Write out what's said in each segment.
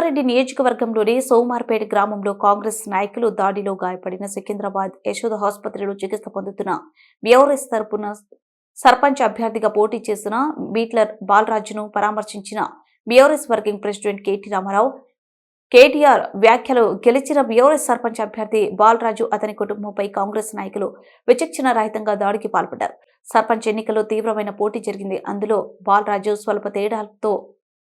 సంగారెడ్డి నియోజకవర్గంలోని సోమార్పేట గ్రామంలో కాంగ్రెస్ నాయకులు దాడిలో గాయపడిన సికింద్రాబాద్ యశోద ఆసుపత్రిలో చికిత్స పొందుతున్న బీఆర్ఎస్ తరపున సర్పంచ్ అభ్యర్థిగా పోటీ చేసిన బీట్లర్ బాలరాజును పరామర్శించిన BRS working president K T Rama Rao. KTR వ్యాఖ్యలు గెలిచిన బీఆర్ఎస్ సర్పంచ్ అభ్యర్థి బాలరాజు అతని కుటుంబంపై కాంగ్రెస్ నాయకులు విచక్షణ రహితంగా దాడికి పాల్పడ్డారు. సర్పంచ్ ఎన్నికల్లో తీవ్రమైన పోటీ జరిగింది. అందులో బాలరాజు స్వల్ప తేడాలతో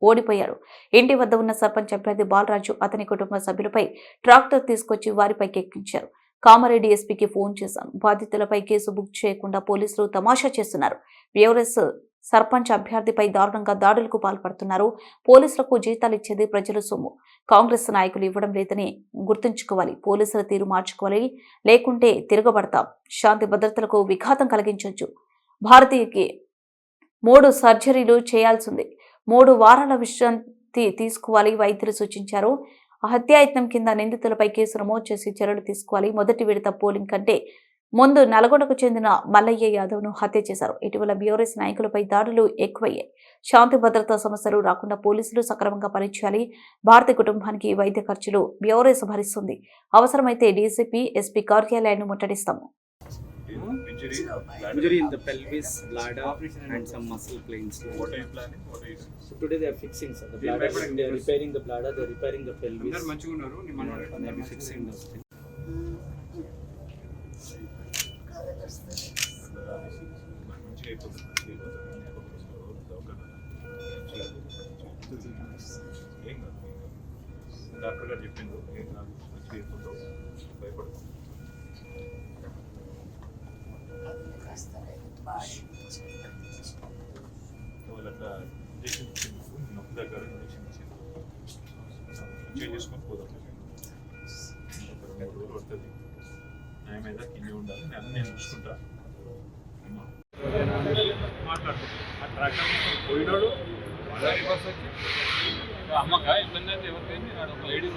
ఓడిపోయాడు. ఇంటి వద్ద ఉన్న సర్పంచ్ అభ్యర్థి బాలరాజు అతని కుటుంబ సభ్యులపై ట్రాక్టర్ తీసుకొచ్చి వారిపైకి ఎక్కించారు. కామారెడ్డి ఎస్పీకి ఫోన్ చేశాను. బాధితులపై కేసు బుక్ చేయకుండా పోలీసులు తమాషా చేస్తున్నారు. బీఆర్ఎస్ సర్పంచ్ అభ్యర్థిపై దారుణంగా దాడులకు పాల్పడుతున్నారు. పోలీసులకు జీతాలు ఇచ్చేది ప్రజల సొమ్ము. కాంగ్రెస్ నాయకులు ఇవ్వడం లేదని గుర్తుంచుకోవాలి. పోలీసుల తీరు మార్చుకోవాలి, లేకుంటే తిరగబడతాం. శాంతి భద్రతలకు విఘాతం కలిగించొచ్చు. భారతీయకి 3 సర్జరీలు చేయాల్సింది. 3 వారాల విశ్రాంతి తీసుకోవాలి వైద్యులు సూచించారు. హత్యాయత్నం కింద నిందితులపై కేసు నమోదు చేసి చర్యలు తీసుకోవాలి. మొదటి విడత పోలింగ్ కంటే ముందు నల్గొండకు చెందిన మల్లయ్య యాదవ్ను హత్య చేశారు. ఇటీవల బీఆర్ఎస్ నాయకులపై దాడులు ఎక్కువయ్యాయి. శాంతి భద్రతా సమస్యలు రాకుండా పోలీసులు సక్రమంగా పనిచేయాలి. భారతి కుటుంబానికి వైద్య ఖర్చులు బీఆర్ఎస్ భరిస్తుంది. అవసరమైతే డీసీపీ, ఎస్పీ కార్యాలయాన్ని ముట్టడిస్తాము. Injury in the pelvis, bladder, and some muscle planes. What are you planning? What are you doing? So today they are fixing the bladder. They are repairing the bladder. They are repairing the pelvis. They are fixing those things. Doctor గారు చెప్పిండు మంచిగా అయిపోతావు, భయపడతావు. వాళ్ళట్లా injection ఇచ్చింది, నొప్పి దగ్గర injection ఇచ్చింది, change చేసుకొని పోదాం. ఒక 3 రోజులు పడుతుంది. న్యాయమైందా కింద ఉండాలి, నేను చూసుకుంటా. మాట్లాడుతున్నాను ఆ ట్రాక్టర్ పోయినాడు బస్ వచ్చి అమ్మక ఇబ్బంది అయితే ఎవరికైంది ఒక లేడీ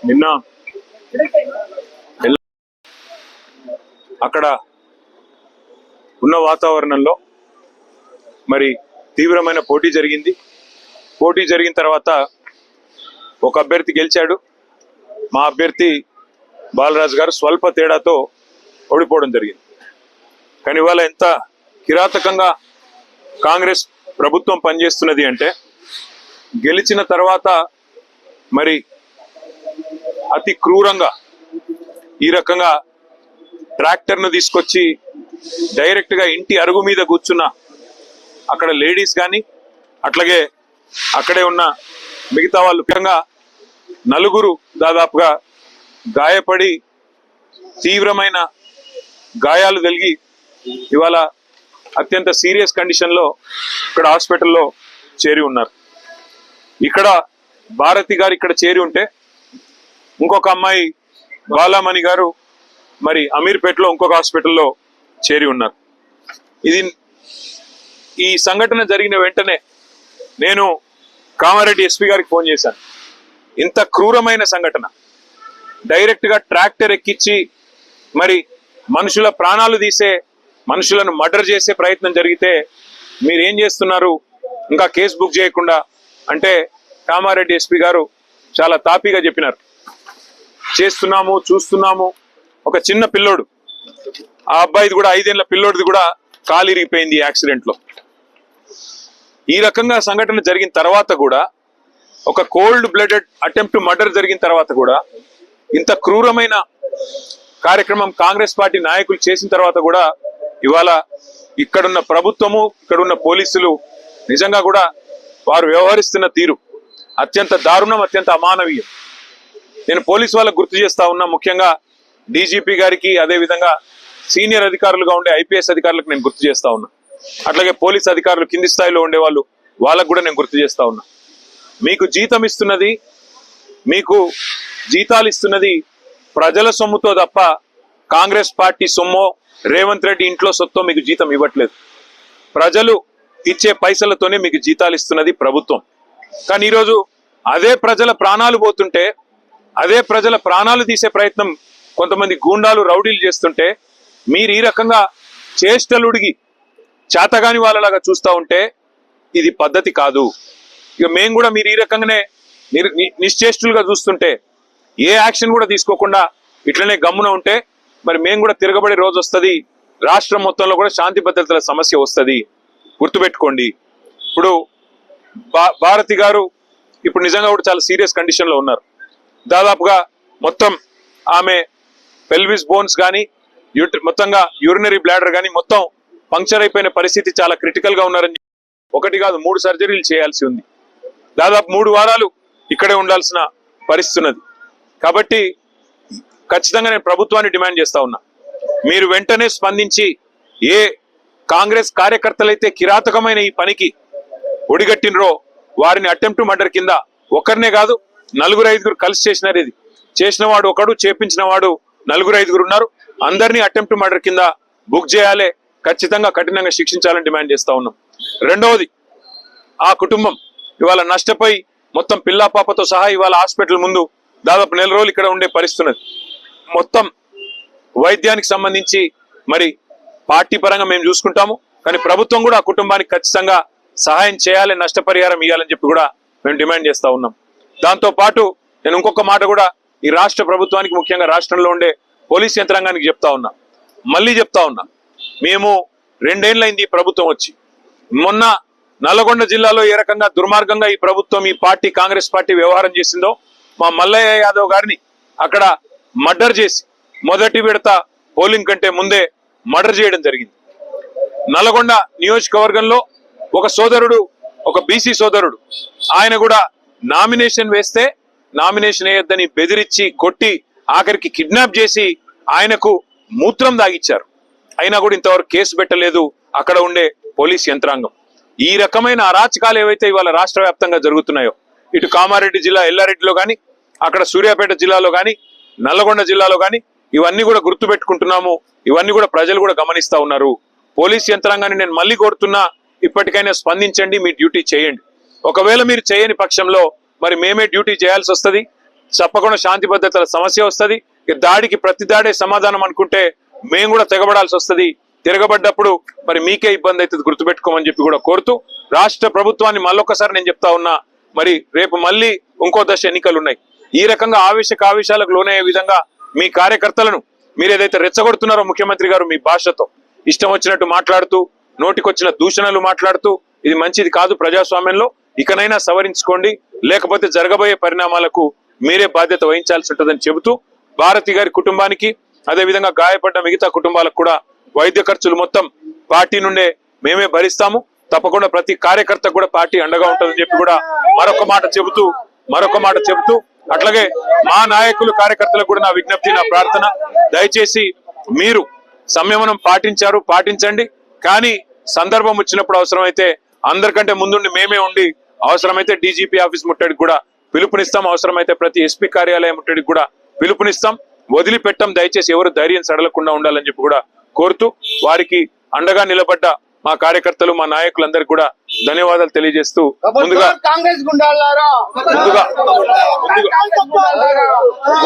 నిన్న అక్కడ ఉన్న వాతావరణంలో మరి తీవ్రమైన పోటీ జరిగింది. పోటీ జరిగిన తర్వాత ఒక అభ్యర్థి గెలిచాడు. మా అభ్యర్థి బాలరాజు గారు స్వల్ప తేడాతో ఓడిపోవడం జరిగింది. కానీ ఇవాళ ఎంత కిరాతకంగా కాంగ్రెస్ ప్రభుత్వం పనిచేస్తున్నది అంటే, గెలిచిన తర్వాత మరి అతి క్రూరంగా ఈ రకంగా ట్రాక్టర్ను తీసుకొచ్చి డైరెక్ట్గా ఇంటి అరుగు మీద కూర్చున్న అక్కడ లేడీస్ కానీ అట్లాగే అక్కడే ఉన్న మిగతా వాళ్ళు ముఖ్యంగా 4 దాదాపుగా గాయపడి తీవ్రమైన గాయాలు కలిగి ఇవాళ అత్యంత సీరియస్ కండిషన్లో ఇక్కడ హాస్పిటల్లో చేరి ఉన్నారు. ఇక్కడ భారతి గారు ఇక్కడ చేరి ఉంటే ఇంకొక అమ్మాయి బాలామణి గారు మరి అమీర్పేటలో ఇంకొక హాస్పిటల్లో చేరి ఉన్నారు. ఈ సంఘటన జరిగిన వెంటనే నేను కామారెడ్డి ఎస్పీ గారికి ఫోన్ చేశాను. ఇంత క్రూరమైన సంఘటన, డైరెక్ట్గా ట్రాక్టర్ ఎక్కించి మరి మనుషుల ప్రాణాలు తీసే, మనుషులను మర్డర్ చేసే ప్రయత్నం జరిగితే మీరేం చేస్తున్నారు, ఇంకా కేసు బుక్ చేయకుండా అంటే కామారెడ్డి ఎస్పీ గారు చాలా తాపీగా చెప్పినారు. చేస్తున్నాము, చూస్తున్నాము. ఒక చిన్న పిల్లోడు, ఆ అబ్బాయిది కూడా 5 ఏళ్ల పిల్లోడిది కూడా కాలు ఇరిగిపోయింది యాక్సిడెంట్లో. ఈ రకంగా సంఘటన జరిగిన తర్వాత కూడా, ఒక కోల్డ్ బ్లడెడ్ అటెంప్ట్ మర్డర్ జరిగిన తర్వాత కూడా, ఇంత క్రూరమైన కార్యక్రమం కాంగ్రెస్ పార్టీ నాయకులు చేసిన తర్వాత కూడా ఇవాళ ఇక్కడున్న ప్రభుత్వము, ఇక్కడున్న పోలీసులు నిజంగా కూడా వారు వ్యవహరిస్తున్న తీరు అత్యంత దారుణం, అత్యంత అమానవీయం. నేను పోలీసు వాళ్ళకు గుర్తు చేస్తా ఉన్నా, ముఖ్యంగా డీజీపీ గారికి, అదేవిధంగా సీనియర్ అధికారులుగా ఉండే ఐపీఎస్ అధికారులకు నేను గుర్తు చేస్తా ఉన్నా. అట్లాగే పోలీస్ అధికారులు కింది స్థాయిలో ఉండేవాళ్ళు, వాళ్ళకు కూడా నేను గుర్తు చేస్తా ఉన్నా, మీకు జీతం ఇస్తున్నది, మీకు జీతాలు ఇస్తున్నది ప్రజల సొమ్ముతో తప్ప కాంగ్రెస్ పార్టీ సొమ్మో రేవంత్ రెడ్డి ఇంట్లో సొత్తో మీకు జీతం ఇవ్వట్లేదు. ప్రజలు ఇచ్చే పైసలతోనే మీకు జీతాలు ఇస్తున్నది ప్రభుత్వం. కానీ ఈరోజు అదే ప్రజల ప్రాణాలు పోతుంటే, అదే ప్రజల ప్రాణాలు తీసే ప్రయత్నం కొంతమంది గూండాలు రౌడీలు చేస్తుంటే మీరు ఈ రకంగా చేష్టలుడిగి చేతగాని వాళ్ళలాగా చూస్తూ ఉంటే ఇది పద్ధతి కాదు. ఇక మేము కూడా మీరు ఈ రకంగానే నిశ్చేష్టులుగా చూస్తుంటే, ఏ యాక్షన్ కూడా తీసుకోకుండా ఇట్లనే గమ్మున ఉంటే మరి మేము కూడా తిరగబడే రోజు వస్తుంది. రాష్ట్రం మొత్తంలో కూడా శాంతి భద్రతల సమస్య వస్తుంది. గుర్తుపెట్టుకోండి. ఇప్పుడు భారతి గారు ఇప్పుడు నిజంగా కూడా చాలా సీరియస్ కండిషన్ లో ఉన్నారు. దాదాపుగా మొత్తం ఆమె పెల్విస్ బోన్స్ కానీ మొత్తంగా యూరినరీ బ్లాడర్ కానీ మొత్తం పంక్చర్ అయిపోయిన పరిస్థితి, చాలా క్రిటికల్ గా ఉన్నారని, 1 కాదు 3 సర్జరీలు చేయాల్సి ఉంది. దాదాపు 3 వారాలు ఇక్కడే ఉండాల్సిన పరిస్థితి ఉన్నది. కాబట్టి ఖచ్చితంగా నేను ప్రభుత్వాన్ని డిమాండ్ చేస్తా ఉన్నా, మీరు వెంటనే స్పందించి ఏ కాంగ్రెస్ కార్యకర్తలైతే కిరాతకమైన ఈ పనికి ఒడిగట్టినరో వారిని అటెంప్ట్ మర్డర్ కింద, ఒక్కరినే కాదు 4-5 కలిసి చేసినారు. ఇది చేసిన వాడు ఒకడు, చేపించిన వాడు 4-5 ఉన్నారు. అందరినీ అటెంప్ట్ మర్డర్ కింద బుక్ చేయాలి, ఖచ్చితంగా కఠినంగా శిక్షించాలని డిమాండ్ చేస్తా ఉన్నాం. రెండవది, ఆ కుటుంబం ఇవాళ నష్టపోయి మొత్తం పిల్లా పాపతో సహా ఇవాళ హాస్పిటల్ ముందు దాదాపు 1 నెల రోజులు ఇక్కడ ఉండే పరిస్థితున్నది. మొత్తం వైద్యానికి సంబంధించి మరి పార్టీ పరంగా మేము చూసుకుంటాము, కానీ ప్రభుత్వం కూడా ఆ కుటుంబానికి ఖచ్చితంగా సహాయం చేయాలి, నష్టపరిహారం ఇవ్వాలని చెప్పి కూడా మేము డిమాండ్ చేస్తా ఉన్నాం. దాంతో పాటు నేను ఇంకొక మాట కూడా ఈ రాష్ట్ర ప్రభుత్వానికి, ముఖ్యంగా రాష్ట్రంలో ఉండే పోలీస్ యంత్రాంగానికి చెప్తా ఉన్నా, మళ్ళీ చెప్తా ఉన్నా, మేము 2 ఏళ్ళైంది ఈ ప్రభుత్వం వచ్చి. మొన్న నల్లగొండ జిల్లాలో ఏ రకంగా దుర్మార్గంగా ఈ ప్రభుత్వం, ఈ పార్టీ కాంగ్రెస్ పార్టీ వ్యవహారం చేసిందో, మా మల్లయ్య యాదవ్ గారిని అక్కడ మర్డర్ చేసి మొదటి విడత పోలింగ్ కంటే ముందే మర్డర్ చేయడం జరిగింది. నల్లగొండ నియోజకవర్గంలో ఒక సోదరుడు, ఒక బీసీ సోదరుడు, ఆయన కూడా నామినేషన్ వేస్తే నామినేషన్ వేయొద్దని బెదిరించి కొట్టి ఆఖరికి కిడ్నాప్ చేసి ఆయనకు మూత్రం దాగిచ్చారు. అయినా కూడా ఇంతవరకు కేసు పెట్టలేదు అక్కడ ఉండే పోలీస్ యంత్రాంగం. ఈ రకమైన అరాచకాలు ఏవైతే ఇవాళ రాష్ట్ర వ్యాప్తంగా జరుగుతున్నాయో, ఇటు కామారెడ్డి జిల్లా ఎల్లారెడ్డిలో కానీ, అక్కడ సూర్యాపేట జిల్లాలో కానీ, నల్లగొండ జిల్లాలో కానీ, ఇవన్నీ కూడా గుర్తు పెట్టుకుంటున్నాము. ఇవన్నీ కూడా ప్రజలు కూడా గమనిస్తా ఉన్నారు. పోలీస్ యంత్రాంగాన్ని నేను మళ్ళీ కోరుతున్నా, ఇప్పటికైనా స్పందించండి, మీ డ్యూటీ చేయండి. ఒకవేళ మీరు చేయని పక్షంలో మరి మేమే డ్యూటీ చేయాల్సి వస్తుంది. తప్పకుండా శాంతి భద్రతల సమస్య వస్తుంది. దాడికి ప్రతి దాడే సమాధానం అనుకుంటే మేము కూడా తెగబడాల్సి వస్తుంది. తిరగబడ్డప్పుడు మరి మీకే ఇబ్బంది అవుతుంది, గుర్తుపెట్టుకోమని చెప్పి కూడా కోరుతూ, రాష్ట్ర ప్రభుత్వాన్ని మళ్ళొక్కసారి నేను చెప్తా ఉన్నా, మరి రేపు మళ్ళీ ఇంకో దశ ఎన్నికలు ఉన్నాయి. ఈ రకంగా ఆవేశాలకు లోనయ్యే విధంగా మీ కార్యకర్తలను మీరు ఏదైతే రెచ్చగొడుతున్నారో ముఖ్యమంత్రి గారు మీ భాషతో ఇష్టం వచ్చినట్టు మాట్లాడుతూ, నోటికొచ్చిన దూషణలు మాట్లాడుతూ, ఇది మంచిది కాదు ప్రజాస్వామ్యంలో. ఇకనైనా సవరించుకోండి, లేకపోతే జరగబోయే పరిణామాలకు మీరే బాధ్యత వహించాల్సి ఉంటుందని చెబుతూ, భారతి గారి కుటుంబానికి, అదేవిధంగా గాయపడ్డ మిగతా కుటుంబాలకు కూడా వైద్య ఖర్చులు మొత్తం పార్టీ నుండే మేమే భరిస్తాము. తప్పకుండా ప్రతి కార్యకర్త కూడా పార్టీ అండగా ఉంటుందని చెప్పి కూడా మరొక మాట చెబుతూ అట్లాగే మా నాయకులు కార్యకర్తలకు కూడా నా విజ్ఞప్తి, నా ప్రార్థన, దయచేసి మీరు సంయమనం పాటించండి. కానీ సందర్భం వచ్చినప్పుడు అవసరమైతే అందరికంటే ముందుండి మేమే ఉండి, అవసరమైతే డీజీపీ ఆఫీస్ ముట్టడికి కూడా పిలుపునిస్తాం, అవసరమైతే ప్రతి ఎస్పీ కార్యాలయం ముట్టడికి కూడా పిలుపునిస్తాం. వదిలిపెట్టం. దయచేసి ఎవరు ధైర్యం సడలకుండా ఉండాలని చెప్పి కూడా కోరుతూ, వారికి అండగా నిలబడ్డ మా కార్యకర్తలు, మా నాయకులందరికీ కూడా ధన్యవాదాలు తెలియజేస్తూ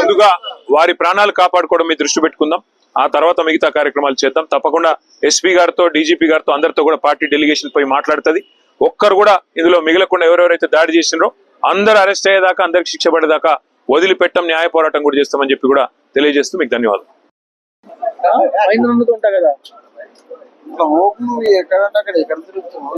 ముందుగా వారి ప్రాణాలు కాపాడుకోవడం మీద దృష్టి పెట్టుకుందాం. ఆ తర్వాత మిగతా కార్యక్రమాలు చేద్దాం. తప్పకుండా ఎస్పీ గారితో, డీజీపీ గారితో అందరితో కూడా పార్టీ డెలిగేషన్ పోయి మాట్లాడుతుంది. ఒక్కరు కూడా ఇందులో మిగలకుండా ఎవరెవరైతే దాడి చేసినారో అందరూ అరెస్ట్ అయ్యేదాకా, అందరికి శిక్ష పడేదాకా వదిలిపెట్టం, న్యాయ పోరాటం కూడా చేస్తామని చెప్పి కూడా తెలియజేస్తూ మీకు ధన్యవాదాలు. ఎక్కడ తిరుగుతున్నావు?